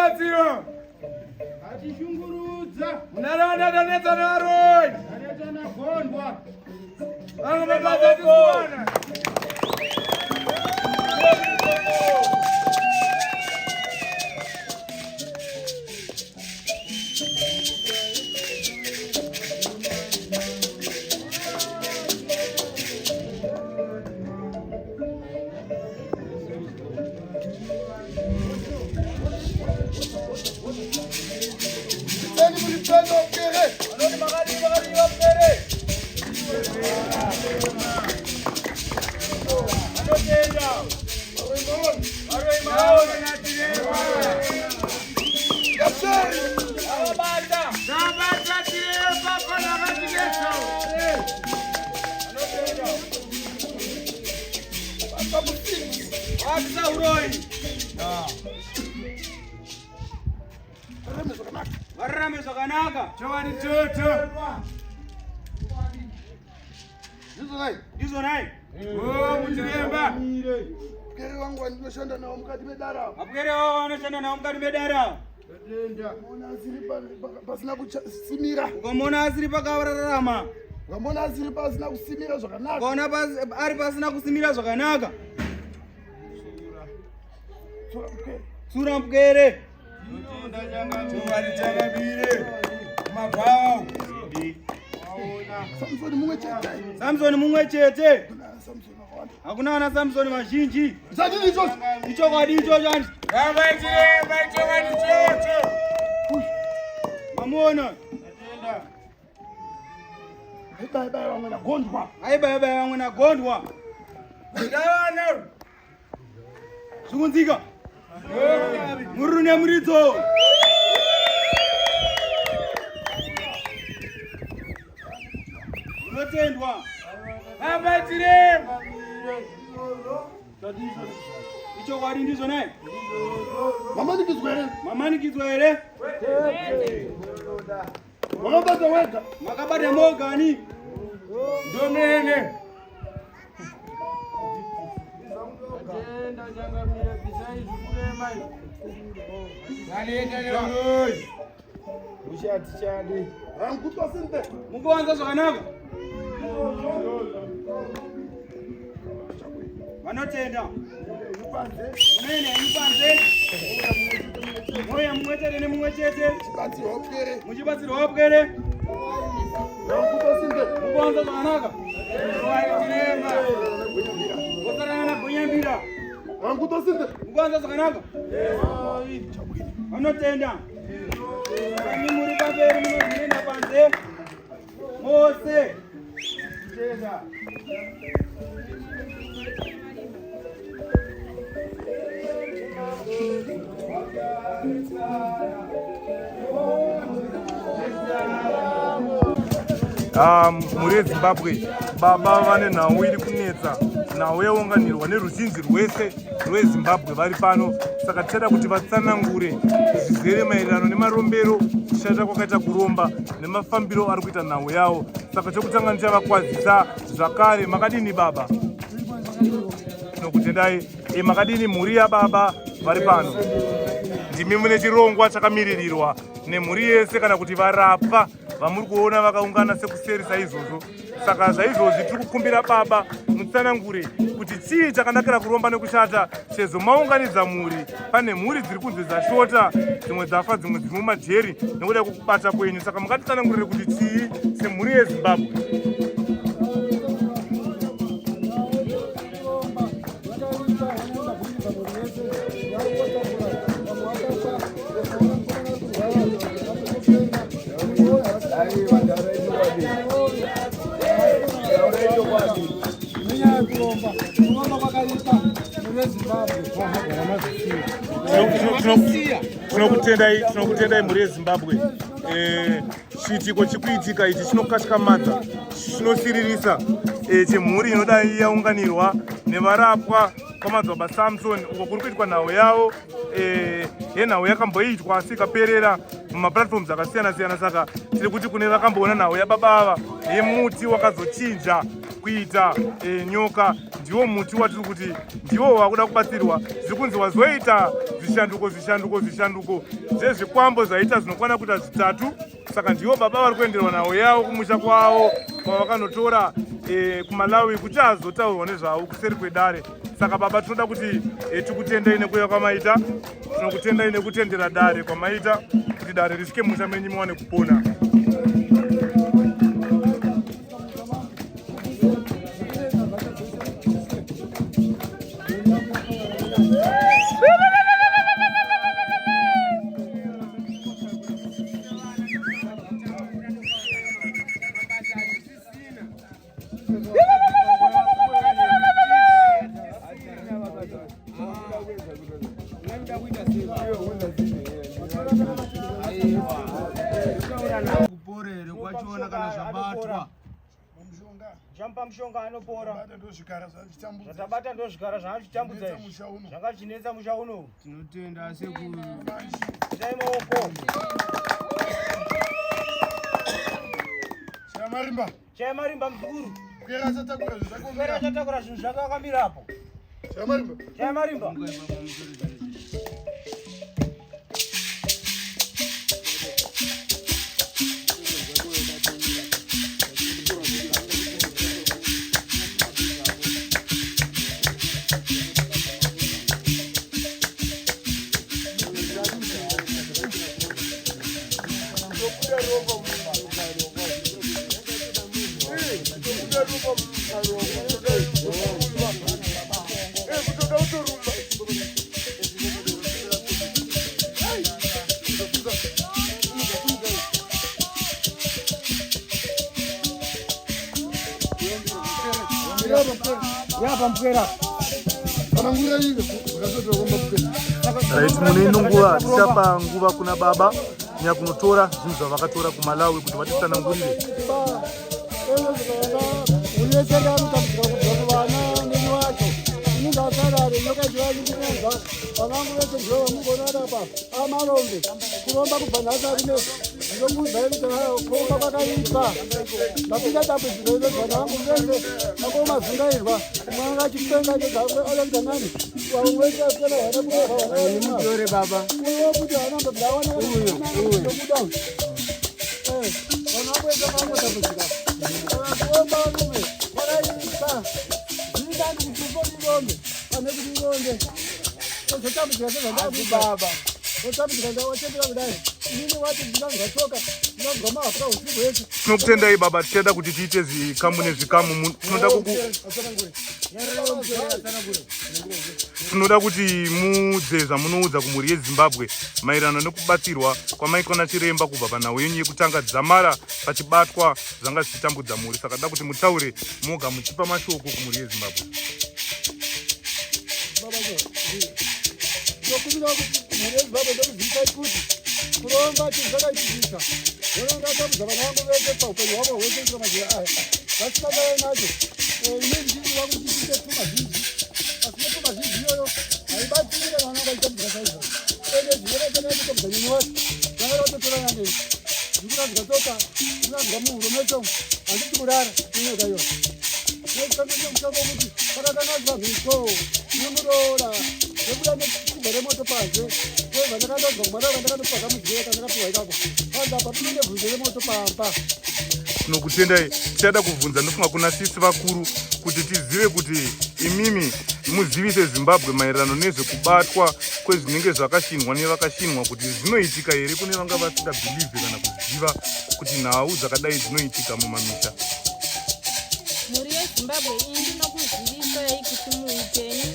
Batsiro. Atishungurudza. Unaranda danetsa naroi. Danetsa nagondwa. Vanhu vabasa tiswana. Varame zvakanaka. Chowani toto. Ndizonai. Oh, muchiremba. Mkere wangu anoshanda nawo mukati medara. Mapukere wao anoshanda nawo mukati medara. Ukamona asiri pasina kusimira. Ukamona asiri pakararama. Ukamona asiri pasina kusimira zvakanaka. Ukaona ari pasina kusimira zvakanaka. Sura mukere. Chowani chakabire. Mabhao. Samsoni mumwe chete. Samsoni mumwe chete. Samsoni wawanda. Hakuna ana Samsoni vazhinji. Zvatini izvozvo. Ichokwadi ichocho andi. Ramba chiremba chowani toto. Mamuona. Aibayibaya vamwe nagondwa. Aibayibaya vamwe nagondwa. Ndawana. Zvikunzika. Mururu nemuritso. Unotendwa. Ramba chiremba. Ichokwadi ndizvo nai. Mamanikidzwa here. Mamanikidzwa here. Wakabata wega. Makabata mogani. Ndomene. Mukuwanza zvakanaka. Vanotenda. Munene mupanze. Moya mumwe chete nemumwe chete. Muchibatsirwa wapwere. Mukuwanza zvakanaka. Kosarana nagonyambira. Mukuwanza zvakanaka. Vanotenda. Kami muri pamberi munozvinenda panze. Mose. Tenda. Muri yeZimbabwe baba vane nhau iri kunetsa, nhau yaunganirwa neruzhinji rwese rweZimbabwe vari pano. Saka tichada kuti vatsanangure zvizere maererano nemarombero, kushata kwakaita kuromba nemafambiro ari kuita nhau yavo. Saka chokutanga ndichavakwazisa zvakare. Makadini baba? Tinokutendai. Makadini mhuri yababa vari pano? Ndimi mune chirongwa chakamiririrwa nemhuri yese kana kuti varapwa vamuri kuona vakaungana sekuseri saizvozvo. Saka zvaizvozvi tiri kukumbira baba mutsanangure kuti chii chakanakira kuromba nekushata, sezvo maunganidza mhuri. Pane mhuri dziri kunze dzashota, dzimwe dzafa, dzimwe dziri mumajeri nekuda kwekubata kwenyu. Saka makatitsanangurire kuti chii semhuri yeZimbabwe. Tinokutendai mhuri yeZimbabwe. Chiitiko chikuitika ichi chinokatyamadza, chinosiririsa, chemhuri inodai yaunganirwa nevarapwa kwamadzibaba Samson uko kuri kuitwa nhau yavo. Yenhau yakamboitwa asi ikaperera mumaplatforms akasiyana siyana. Saka tiri kuti kune vakamboona nhau yababa ava yemuti wakazochinja kuita nyoka, ndiwo muti watiri kuti ndiwo wakuda kubatsirwa. Zviri kunzi wazoita zishanduko zvezvikwambo zvaita zvinokwana kuita 3. Saka ndivo baba vari kuenderwa nawo yavo kumusha kwavo kwavakanotora kuMalawi kuti azotaurwa nezvavo kuseri kwedare. Saka baba tinoda kuti tikutendai nekuuya kwamaita, tinokutendai nekutendera dare kwamaita kuti dare risvike musha menyu muwane kupona. kuporere kwachiona kana zvabatwa Jampa mshonga anopora. Zvatabata ndozvikara zvanachitambudza izvi. Zvanga chinetsa musha uno. tinotenda sekuru Itai maoko. Chaya marimba mzukuru. Kwera chatakura zvinhu zvanga akamirapo. Chaya marimba. Right, muneino nguva tichapa nguva kuna baba nyakunotora zvinhu zvavakatora kuMalawi kuti vatitsanangurire. Tinokutendai baba, tichada kuti tiite zvikamu nezvikamu. Tinoda kuti muudze zvamunoudza kumhuri yeZimbabwe maererano nekubatsirwa kwamaitwa nachiremba kubva panhau yenyu yekutanga dzamara pachibatwa zvanga zvichitambudza mhuri. Saka da kuti mutaure moga muchipa mashoko kumhuri yeZimbabwe. Tinokutendai, tichada kubvunza ndofunga kuna sisi vakuru kuti tizive kuti imimi muzivise Zimbabwe maererano nezvekubatwa kwezvinenge zvakashinwa nevakashinwa kuti zvinoitika here kune vanga vasingabhilivhe kana kuziva kuti nhau dzakadai dzinoitika mumamisha. Mhuri yeZimbabwe indinokuzivisa kuti muupenyu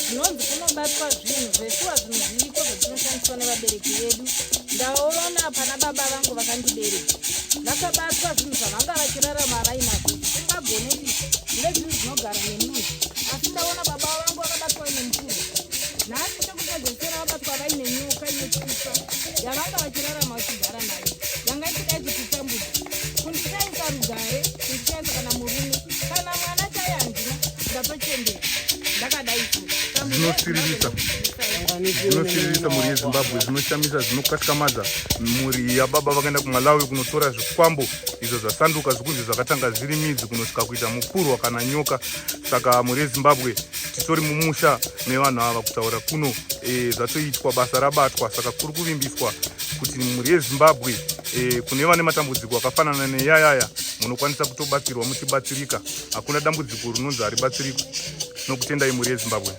zvinonzi kunobatwa zvinhu zveshuwa zvinhu zviriko zvezvinoshandiswa nevabereki vedu. Ndaona pana baba vangu vakandibereka vakabatwa zvinhu zvavanga vachirarama vainazvo zvisingagone kuti zvive zvinhu zvinogara nemunhu, asi ndaona baba vangu vakabatwa nemukuru. Nhasi chekutedzesera vabatwa vaine nyoka yekufa yavanga vachirarama vachigara nayo yanga ichidai kutitambudza. Kundichaisa rugare, kundichaisa kana murume kana mwana chaiye handina, ndatochendera ndakadai Zvinosiririsa. dzinosiririsa mhuri yezimbabwe, dzinoshamisa, dzinokatyamadza mhuri yababa vakaenda kuMalawi kunotora zvikwambo izvo zvasanduka zvikunzi zvakatanga zviri midzi kunosvika kuita mupurwa kana nyoka. Saka mhuri yezimbabwe titori mumusha mevanhu ava kutaura kuno zvatoitwa, basa rabatwa. Saka kuri kuvimbiswa kuti mhuri yezimbabwe kune vane matambudziko akafanana neyayaya munokwanisa kutobatsirwa muchibatsirika. Hakuna dambudziko rinonzi haribatsiriki. Tinokutendai mhuri yezimbabwe.